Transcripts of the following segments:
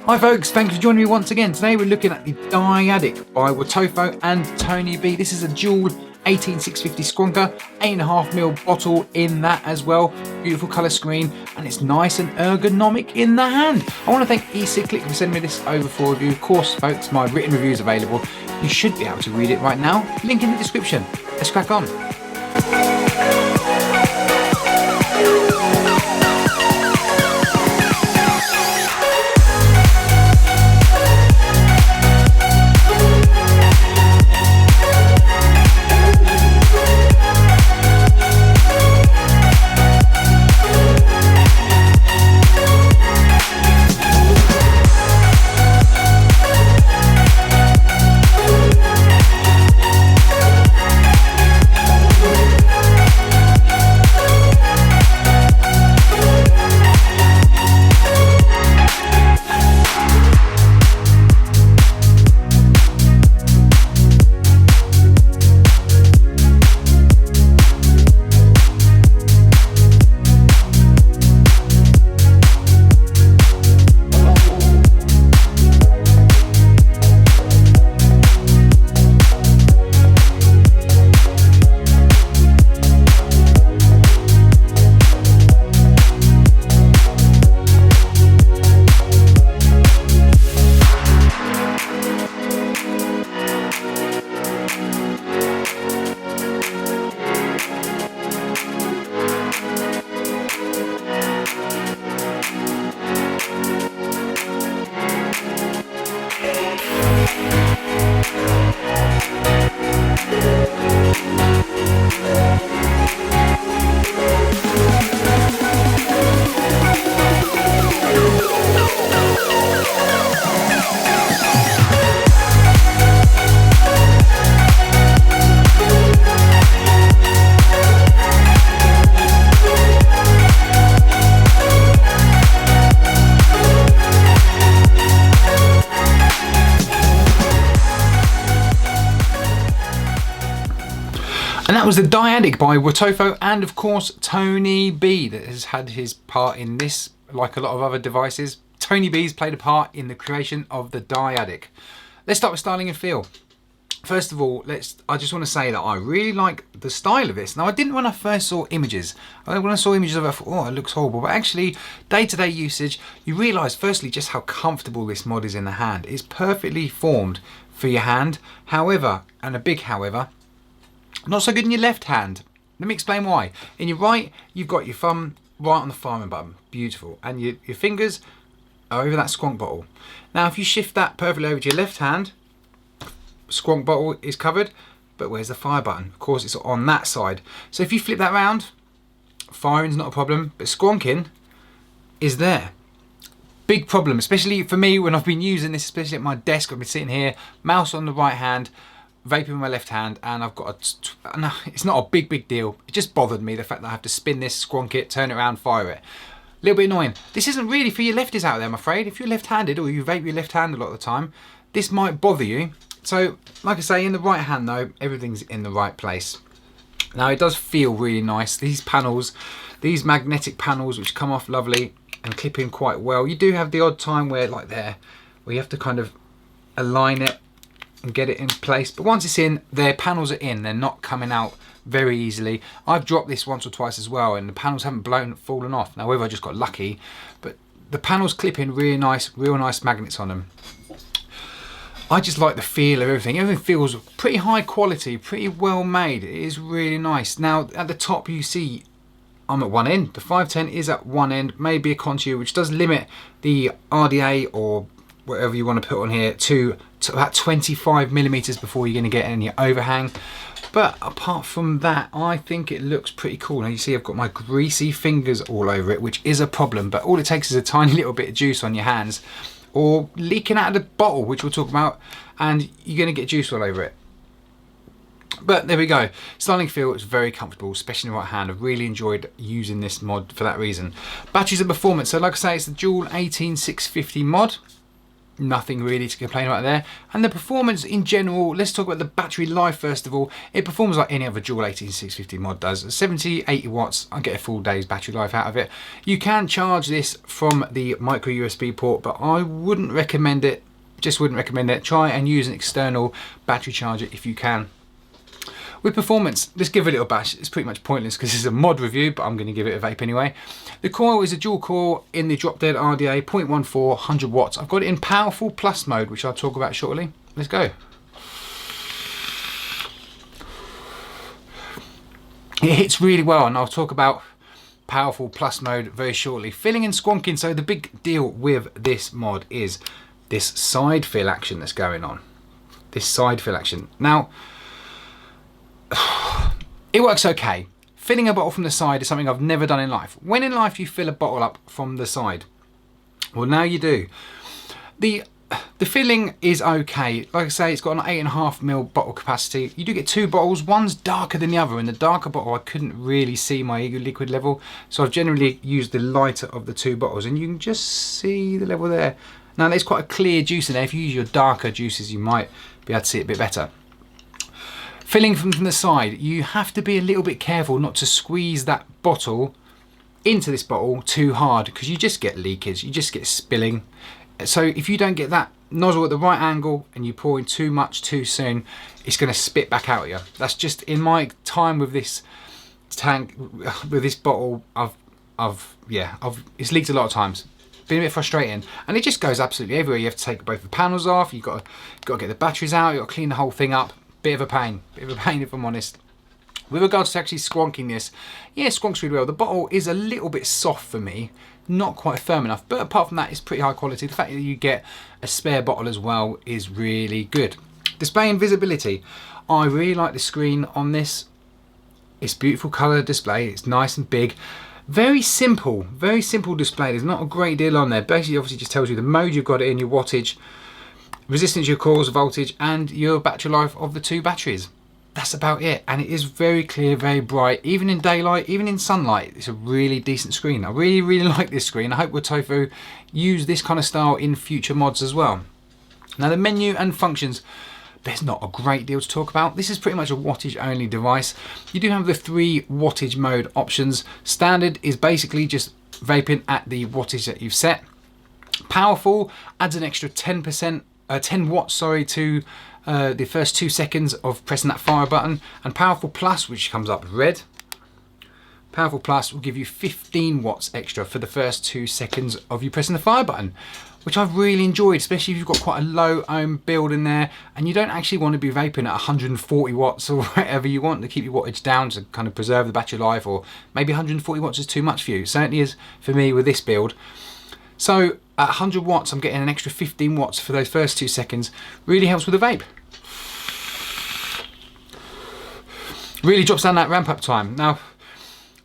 Hi folks, thanks for joining me once again. Today we're looking at the Dyadic by Wotofo and Tony B. This is a dual 18650 Skronka, 8.5ml bottle in that as well. Beautiful colour screen, and it's nice and ergonomic in the hand. I want to thank eCyclic for sending me this over for review. Of course, folks, my written review is available. You should be able to read it right now. Link in the description. Let's crack on. And that was the Dyadic by Wotofo and of course Tony B that has had his part in this, like a lot of other devices. Tony B's played a part in the creation of the Dyadic. Let's start with styling and feel. First of all, I just want to say that I really like the style of this. Now I didn't when I first saw images. When I saw images of it, I thought, oh, it looks horrible. But actually, day-to-day usage, you realise firstly just how comfortable this mod is in the hand. It's perfectly formed for your hand. However, and a big however, not so good in your left hand. Let me explain why. In your right, you've got your thumb right on the firing button. Beautiful. And your fingers are over that skronk bottle. Now, if you shift that perfectly over to your left hand, skronk bottle is covered, but where's the fire button? Of course, it's on that side. So if you flip that round, firing's not a problem, but skronking is there. Big problem, especially for me when I've been using this, especially at my desk. I've been sitting here, mouse on the right hand, vaping with my left hand, and I've got no, it's not a big deal. It just bothered me, the fact that I have to spin this, skronk it, turn it around, fire it. A little bit annoying. This isn't really for your lefties out there, I'm afraid. If you're left-handed or you vape your left hand a lot of the time, this might bother you. So, like I say, in the right hand though, everything's in the right place. Now it does feel really nice. These panels, these magnetic panels which come off lovely and clip in quite well. You do have the odd time where, like there, where you have to kind of align it and get it in place, but once it's in, their panels are in, they're not coming out very easily. I've dropped this once or twice as well and the panels haven't fallen off. Now whether I just got lucky, but the panels clip in really nice, real nice magnets on them. I just like the feel of everything. Everything feels pretty high quality, pretty well made. It is really nice. Now at the top you see I'm at one end. The 510 is at one end, maybe a contour, which does limit the RDA or whatever you want to put on here to about 25mm before you're going to get any overhang. But apart from that, I think it looks pretty cool. Now you see I've got my greasy fingers all over it, which is a problem, but all it takes is a tiny little bit of juice on your hands or leaking out of the bottle, which we'll talk about, and you're going to get juice all over it. But there we go. Styling feel is very comfortable, especially in the right hand. I've really enjoyed using this mod for that reason. Batteries and performance. So like I say, it's the dual 18650 mod. Nothing really to complain about there. And the performance in general, let's talk about the battery life first of all. It performs like any other dual 18650 mod does. 70, 80 watts, I get a full day's battery life out of it. You can charge this from the micro USB port, but I wouldn't recommend it. Just wouldn't recommend it. Try and use an external battery charger if you can. With performance, let's give it a little bash. It's pretty much pointless because it's a mod review, but I'm going to give it a vape anyway. The coil is a dual core in the drop dead RDA 0.14, 100 watts. I've got it in powerful plus mode, which I'll talk about shortly. Let's go. It hits really well, and I'll talk about powerful plus mode very shortly. Filling and squonking. So the big deal with this mod is this side fill action that's going on. This side fill action. Now, it works okay. Filling a bottle from the side is something I've never done in life. When in life you fill a bottle up from the side? Well, now you do. The filling is okay. Like I say, it's got an 8.5ml bottle capacity. You do get two bottles. One's darker than the other. In the darker bottle, I couldn't really see my liquid level, so I've generally used the lighter of the two bottles, and you can just see the level there. Now, there's quite a clear juice in there. If you use your darker juices, you might be able to see it a bit better. Filling from the side, you have to be a little bit careful not to squeeze that bottle into this bottle too hard, because you just get leakage, you just get spilling. So if you don't get that nozzle at the right angle and you pour in too much too soon, it's going to spit back out at you. That's just, in my time with this tank, with this bottle, it's leaked a lot of times. Been a bit frustrating, and it just goes absolutely everywhere. You have to take both the panels off, you've got to get the batteries out, you've got to clean the whole thing up. Bit of a pain if I'm honest. With regards to actually squonking this, yeah, it squonks really well. The bottle is a little bit soft for me, not quite firm enough, but apart from that, it's pretty high quality. The fact that you get a spare bottle as well is really good. Display and visibility. I really like the screen on this. It's beautiful colour display, it's nice and big. Very simple display. There's not a great deal on there. Basically, obviously just tells you the mode you've got it in, your wattage, resistance, your coils, voltage, and your battery life of the two batteries. That's about it, and it is very clear, very bright, even in daylight, even in sunlight. It's a really decent screen. I really like this screen. I hope Wotofo use this kind of style in future mods as well. Now, the menu and functions, there's not a great deal to talk about. This is pretty much a wattage only device. You do have the 3 wattage mode options. Standard is basically just vaping at the wattage that you've set. Powerful adds an extra 10 watts to the first 2 seconds of pressing that fire button, and Powerful Plus, which comes up red, Powerful Plus will give you 15 watts extra for the first 2 seconds of you pressing the fire button, which I've really enjoyed, especially if you've got quite a low ohm build in there and you don't actually want to be vaping at 140 watts or whatever you want to keep your wattage down to kind of preserve the battery life, or maybe 140 watts is too much for you. It certainly is for me with this build. So at 100 watts, I'm getting an extra 15 watts for those first 2 seconds. Really helps with the vape. Really drops down that ramp up time. Now,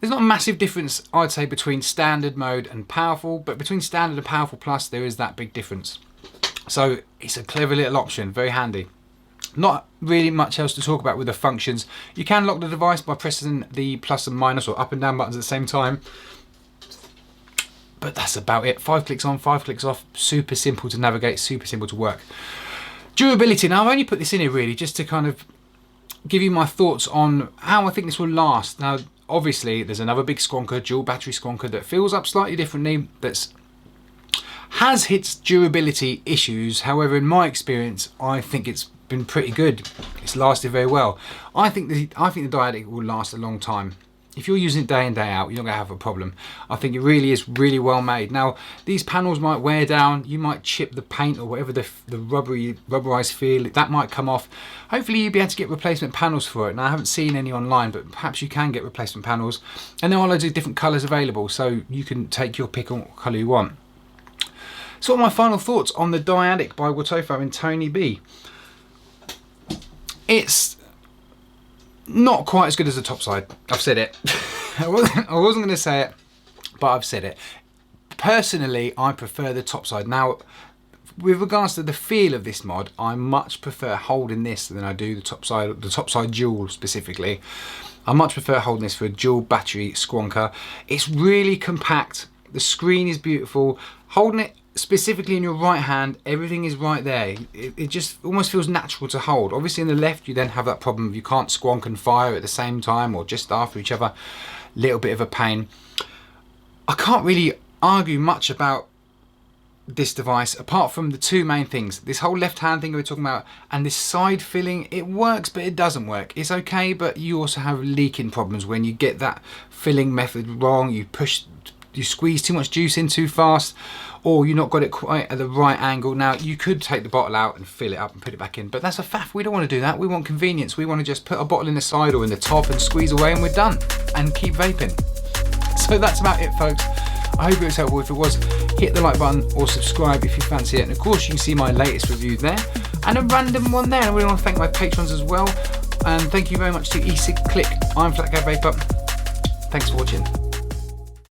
there's not a massive difference, I'd say, between standard mode and powerful, but between standard and powerful plus, there is that big difference. So it's a clever little option, very handy. Not really much else to talk about with the functions. You can lock the device by pressing the plus and minus or up and down buttons at the same time. But that's about it. 5 clicks on, 5 clicks off. Super simple to navigate, super simple to work. Durability. Now, I've only put this in here really just to kind of give you my thoughts on how I think this will last. Now, obviously, there's another big squonker, dual battery squonker, that fills up slightly differently, has its durability issues. However, in my experience, I think it's been pretty good. It's lasted very well. I think the Dyadic will last a long time. If you're using it day in, day out, you're not going to have a problem. I think it really is really well made. Now, these panels might wear down, you might chip the paint or whatever the rubberized feel, that might come off. Hopefully you'll be able to get replacement panels for it. Now, I haven't seen any online, but perhaps you can get replacement panels. And there are loads of different colours available, so you can take your pick on what colour you want. So what are my final thoughts on the Dyadic by Wotofo and Tony B? It's not quite as good as the top side. I've said it. I wasn't going to say it, but I've said it. Personally, I prefer the top side. Now, with regards to the feel of this mod, I much prefer holding this than I do the top side dual specifically. I much prefer holding this for a dual battery squonker. It's really compact. The screen is beautiful. Holding it specifically in your right hand, everything is right there. It just almost feels natural to hold. Obviously in the left, you then have that problem of you can't squonk and fire at the same time or just after each other. Little bit of a pain. I can't really argue much about this device apart from the two main things. This whole left hand thing we were talking about and this side filling, it works but it doesn't work. It's okay, but you also have leaking problems when you get that filling method wrong. You squeeze too much juice in too fast, or you've not got it quite at the right angle. Now you could take the bottle out and fill it up and put it back in, but that's a faff. We don't want to do that. We want convenience. We want to just put a bottle in the side or in the top and squeeze away and we're done and keep vaping. So that's about it, folks. I hope it was helpful. If it was, hit the like button or subscribe if you fancy it. And of course, you can see my latest review there and a random one there. I really want to thank my patrons as well. And thank you very much to eClick. I'm Flat Cat Vapor. Thanks for watching.